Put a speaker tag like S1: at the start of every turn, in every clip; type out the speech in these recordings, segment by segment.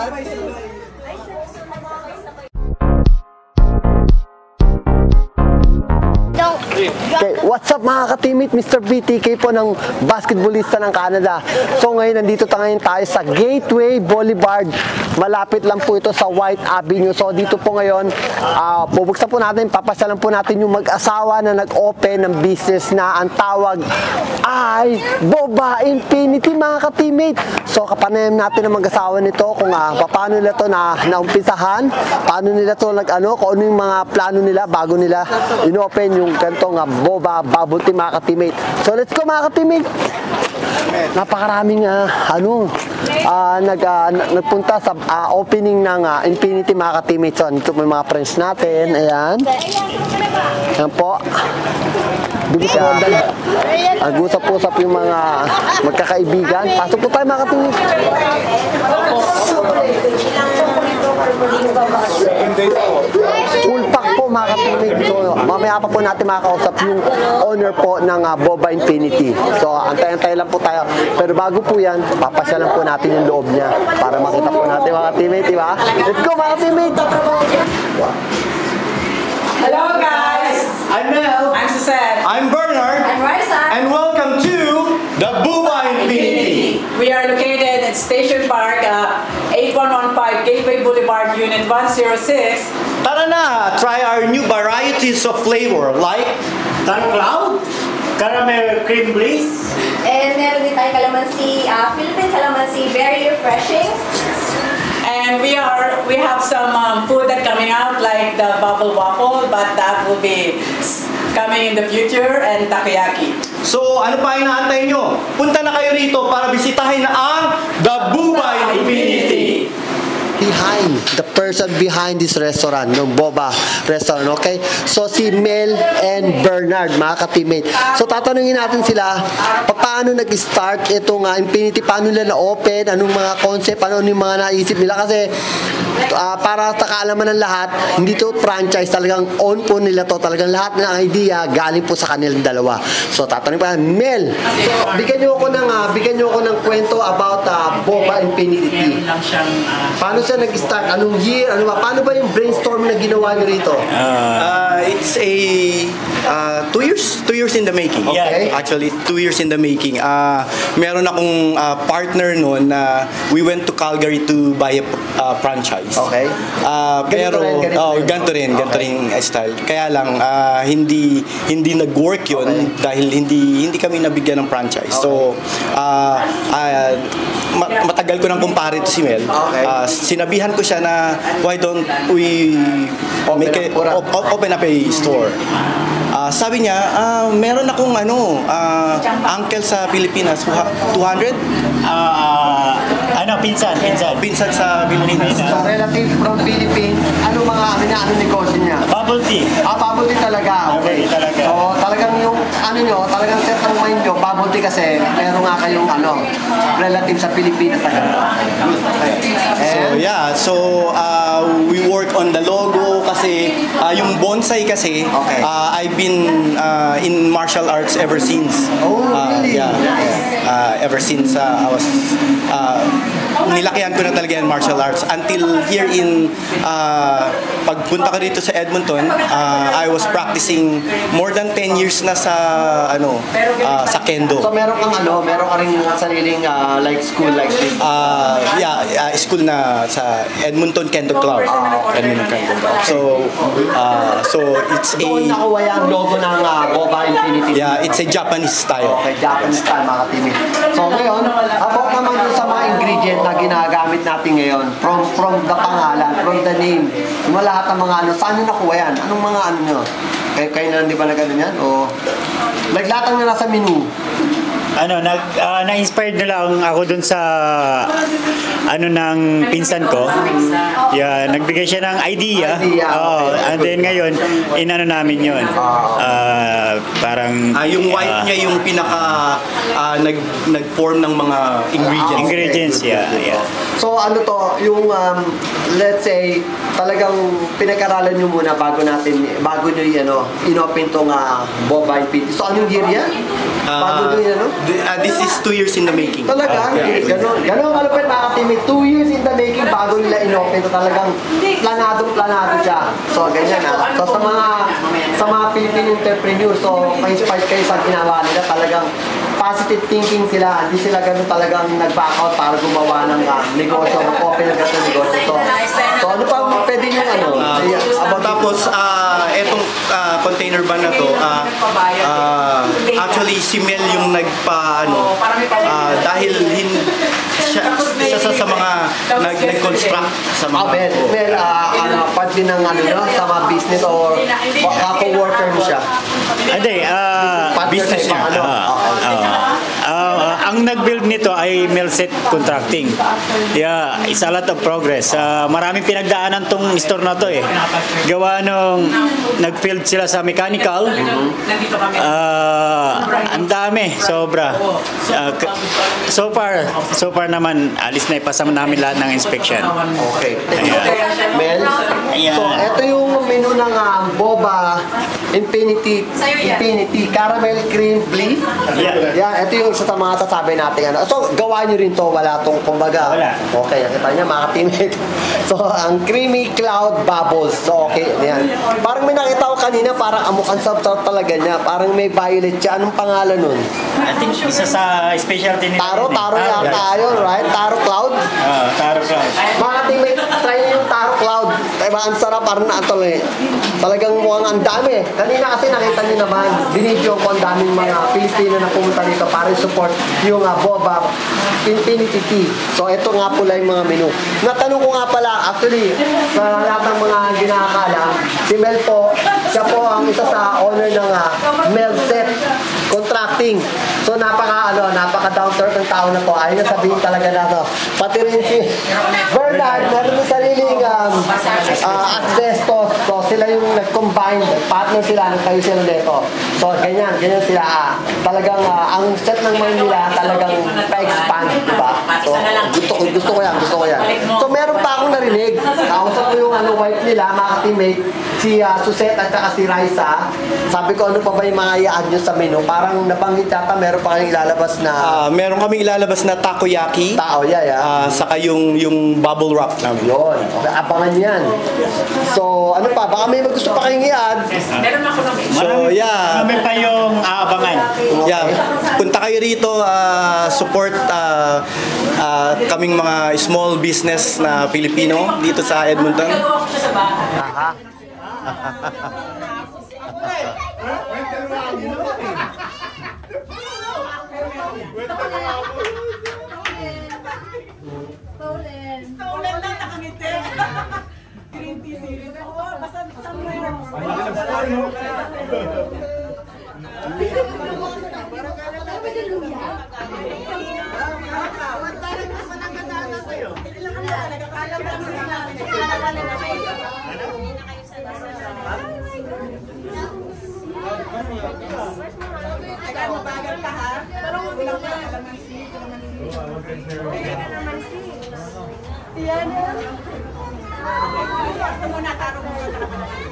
S1: Okay, what's up mga ka-teammate? Mr. BTK po ng basketballista ng Canada. So ngayon, nandito ngayon tayo sa Gateway Boulevard. Malapit lang po ito sa White Avenue. So dito po ngayon, bubuksan po natin, papasyalan po natin yung mag-asawa na nag-open ng business na ang tawag ay Boba Infinity mga ka-teammate. So kapanayam natin ang mag-asawa nito kung paano nila to naumpisahan, paano nila to kung ano yung mga plano nila bago nila in-open yung ganitong Boba Bubble Tea mga ka-teammate. So let's go mga ka-teammate. Napakaraming nagpunta sa opening ng Infinity mga ka-teammate. So ito po yung mga friends natin. Ayan. Ayan po. Nag-usap-usap yung mga magkakaibigan. Pasok po tayo mga ka-teammate. Full pack po mga ka-teammate. So mamaya pa po natin makakausap yung owner po ng Boba Infinity. So antay-antay lang po tayo. Pero bago po yan, papasyalan po natin yung loob niya para makita po natin mga ka-teammate, diba? Let's go mga ka-teammate!
S2: Hello guys!
S3: I'm Mel.
S2: I'm Suzette.
S3: I'm Bernard.
S4: I'm Raisa.
S3: And welcome to the Boba Infinity.
S2: We are located at Station Park, 8115 Gateway Boulevard, Unit 106.
S3: Tara na! Try our new varieties of flavor like
S5: Dark Cloud, Caramel Cream Bliss,
S4: And meron din tayong calamansi, Philippine calamansi, very refreshing.
S2: And we have some food that coming out like the bubble waffle, but that will be coming in the future, and takoyaki.
S3: So, ano pa inaantay nyo? Punta na kayo rito para bisitahin ang The Boba Infinity.
S1: The person behind this restaurant, no Boba restaurant, okay? So si Mel and Bernard, mga ka-teammate. So tatanungin natin sila, paano nag-start itong Infinity, paano nila na-open, anong mga concept, ano yung mga naisip nila, kasi para sa kaalaman ng lahat, hindi to franchise, talagang own po nila to, talagang lahat ng idea galing po sa kanilang dalawa. So tatanungin pa, Mel, bigyan niyo ako ng kwento about Boba Infinity. Paano siya nag-start? Anong year? Paano ba yung brainstorm na ginawa niyo rito?
S3: It's a 2 years in the making.
S1: Okay.
S3: Actually, 2 years in the making. Meron akong partner noon na we went to Calgary to buy a franchise.
S1: Okay.
S3: Pero ganito rin style. Kaya lang hindi nag-work 'yon dahil hindi kami nabigyan ng franchise. So matagal ko nang kumpare to si Mel.
S1: Okay.
S3: Sinabihan ko siya na why don't we open up a store. Sabi niya, meron akong uncle sa Pilipinas, 200? Pinsan sa Pilipinas.
S1: So, relative from Philippines, ano negosyo niya?
S5: Bubble Tea.
S1: Bubble tea talaga. Okay.
S5: Talaga.
S1: So, talagang yung, talagang set ang mind nyo, bubble tea kasi, meron nga kayong, relative sa Pilipinas talaga. Okay.
S3: So, we work on the logo kasi, yung bonsai kasi,
S1: Okay.
S3: I've been in martial arts ever since.
S1: Oh, really?
S3: Ever since I was, nilakihan ko na talaga yung martial arts until here in pagpunta ko dito sa Edmonton, I was practicing more than 10 years na sa sa kendo.
S1: So meron kang meron ka ring sariling like school like this?
S3: School na sa Edmonton Kendo Club. Edmonton Kendo Club. So it's
S1: Doon nakuha yung logo ng Boba Infinity.
S3: Yeah, it's a Japanese style.
S1: Okay, Japanese style mga ka-teammate. So ngayon, about naman dun sa mga ingredient na ginagamit natin ngayon, from the pangalan, from the name, yung lahat ng mga saan nyo nakuha yan? Anong mga nyo? Kayo na di ba na gano'n yan? O naglatang na nasa menu?
S5: Na-inspired na lang ako dun sa ng pinsan ko. Yeah, nagbigay siya ng idea. And then ngayon, namin yun. Parang
S3: yung white niya yung pinaka nag-form ng mga
S5: ingredients, yeah.
S1: So yung let's say talagang pinag-aralan nyo muna bago nyo inopen tong Boba Infinity. So anong year yan? Bago din, ano?
S3: This is 2 years in the making.
S1: Talaga? Ganon malupit mga ka-teammate. 2 years in the making bago nila in-open. So talagang planado siya. So ganyan na. So sa mga Philippine entrepreneurs, so ma-inspired kayo sa ginawa nila. Talagang positive thinking sila. Hindi sila ganun talagang nag-back out para gumawa ng negosyo, mag-open ng ganun negosyo. So ano pa pwede yung ano?
S3: Tapos, etong container ban na to, actually si Mel yung dahil siya sa mga nag-construct sa mga...
S1: Mel, part din ng sa mga business or co-worker mo siya?
S5: Hindi, business niya. Ang nag-build nito ay Melset Contracting. Yeah, it's a lot of progress. Maraming pinagdaanan tong store na to eh. Gawa nung nag-build sila sa mechanical. Ang dami, sobra. So far naman, alis na ipasa namin lahat ng inspection.
S1: Okay. Mel, so ito yung menu ng boba Infinity Caramel Cream Beef. Yeah, ito yung isa sa mga sasabi natin. So, gawa nyo rin to, wala tong kumbaga.
S5: Wala.
S1: Okay, nakita niya mga teammate. So, ang Creamy Cloud Bubbles. So, okay, yan. Parang may nakita ko kanina, parang amukan sa talaga niya. Parang may violet siya. Anong pangalan nun?
S5: I think isa sa specialty nila.
S1: Taro yata yun, right? Taro Cloud?
S5: Taro Cloud.
S1: Mga teammate, try nyo yung Taro Cloud. Diba, ang sarap, parang naatuloy. Talagang mukhang ang dami. Kanina kasi nakita nyo naman, binidyo ko ang daming mga Pilipino na pumunta dito para support yung boba Infinity Tea. So ito nga pala yung mga menu. Natanong ko nga pala, actually, sa lahat ng mga ginakala, si Mel po, siya po ang isa sa owner ng Melset Contracting. So napaka down to earth ng tao na to. Ayun na sabihin talaga na to. Pati rin si Bernard, meron yung sariling asbestos. So sila yung nag-combine, partner sila, nagtayo sila dito. So ganyan sila. Talagang ang set ng mind nila talagang pa-expand, diba? So gusto ko yan. So meron pa akong narinig. Kausap ko yung wife nila, mga teammate, si Suzette at saka si Raisa. Sabi ko, ano pa ba yung mga i-add nyo sa menu? Parang nabanggit yata, meron pa kayong ilalabas na...
S3: meron kaming ilalabas na takoyaki. Saka yung bubble wrap namin.
S1: Yun. Okay, abangan yan. So, ano pa? Baka may gusto pa kayong i-add.
S3: So, yeah.
S5: Marami pa yung aabangan.
S3: Yeah. Punta kayo rito, support kaming mga small business na Pilipino dito sa Edmonton.
S2: Stolen lang nakangiti. Green tea series. Oo, basta somewhere. Mabagal ka ha? Pero huwag lang ka. Kalamansi. Yan. Basta muna, taro mo ka na kalamansi.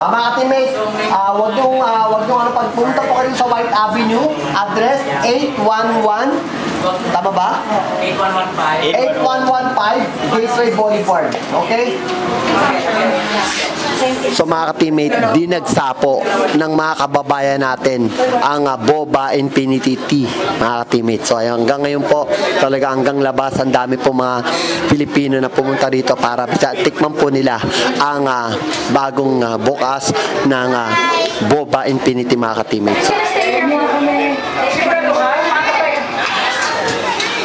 S1: Mga teammates, wag nyo pagpunta po kayo sa White Avenue, address 811, tama ba? 8115 Gateway Boulevard, okay? So mga ka-teammate, dinagsapo ng mga kababayan natin ang Boba Infinity Tea, mga ka-teammate. So hanggang ngayon po, talaga hanggang labas, ang dami po mga Pilipino na pumunta dito para tikman po nila ang bagong bukas ng Boba Infinity, mga ka-teammates.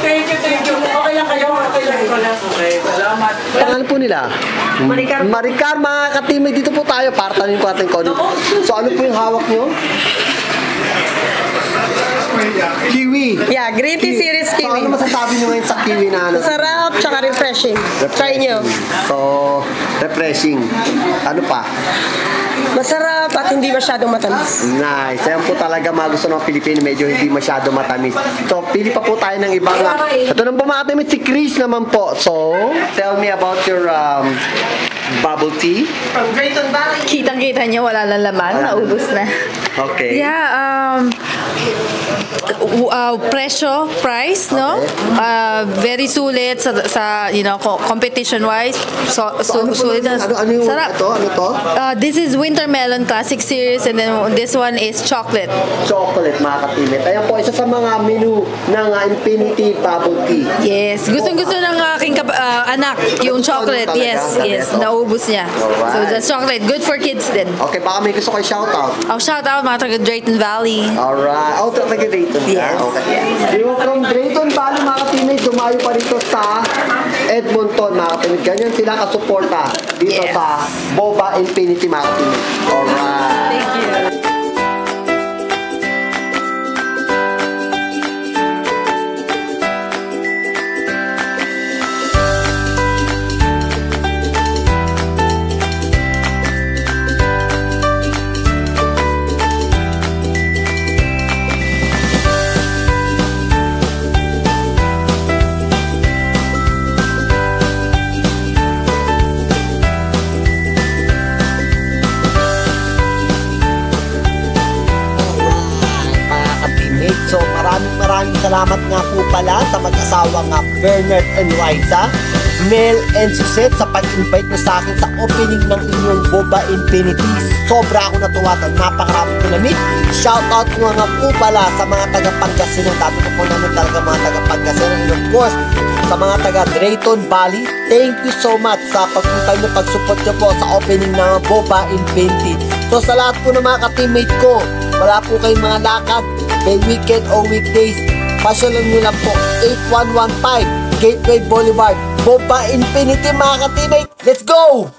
S2: Thank you. Okay lang kayo. Okay, salamat.
S1: Pangalan po nila? Maricar, mga ka-teammate, dito po tayo para tanin po natin konti. So ano po yung hawak nyo? Kiwi.
S6: Yeah, green tea series
S1: So, ano
S6: kiwi.
S1: masasabi nyo ngayon sa kiwi na ano?
S6: Sarap, tsaka refreshing. Try nyo.
S1: So, refreshing. Ano pa?
S6: Masarap at hindi masyadong matamis.
S1: Nice. Ayan po talaga mga gusto ng Pilipino, medyo hindi masyado matamis. So, pili pa po tayo ng ibang... Ito nang bumakamit si Chris naman po. So, tell me about your bubble tea.
S7: Kitang-kita niyo, wala lang laman, naubos na.
S1: Okay.
S7: Yeah, price, no? Very sulit sa you know, competition-wise. Sulit.
S1: Ano yung
S7: Sarap.
S1: ito? Ano to?
S7: This is Winter Melon Classic Series, and then this one is chocolate.
S1: Chocolate, mga katimit. Ayan po, isa sa mga menu ng Infinity Bubble Tea.
S7: Yes, gustong-gusto ng aking anak yung chocolate.
S1: Talaga?
S7: Yes, yes,
S1: Ito?
S7: naubos niya.
S1: Alright.
S7: So the chocolate, good for kids din.
S1: Okay, baka may gusto kayo shoutout.
S7: Shout out mga taga Drayton Valley.
S1: Alright. Oh, talaga Drayton.
S7: Yes.
S1: Okay. Yung from Drayton Valley, mga katimit, dumayo pa rito sa Edmonton, mga katimit. Ganyan sila kasuporta dito
S7: Yes.
S1: sa Boba Infinity, mga katimit. Alright.
S7: Thank you.
S1: Mga ka-teammate. So maraming salamat nga po pala sa mag-asawa nga Bernard and Liza, Mel and Suzette sa pag-invite nyo sa akin sa opening ng inyong Boba Infinity. Sobra ako natuwa at napakarami ko na-meet. Shoutout ko nga po pala sa mga taga-Pangasinan. Dati ko po namin talaga mga taga-Pangasinan. And of course, sa mga taga Drayton Valley, thank you so much sa pagpunta nyo, pag-support nyo po sa opening ng Boba Infinity. So sa lahat po ng mga ka-teammate ko, wala po kayong mga lakad, may weekend o weekdays, pasyalan nyo lang po 8115 Gateway Boulevard, Boba Infinity, mga ka-teammate. Let's go!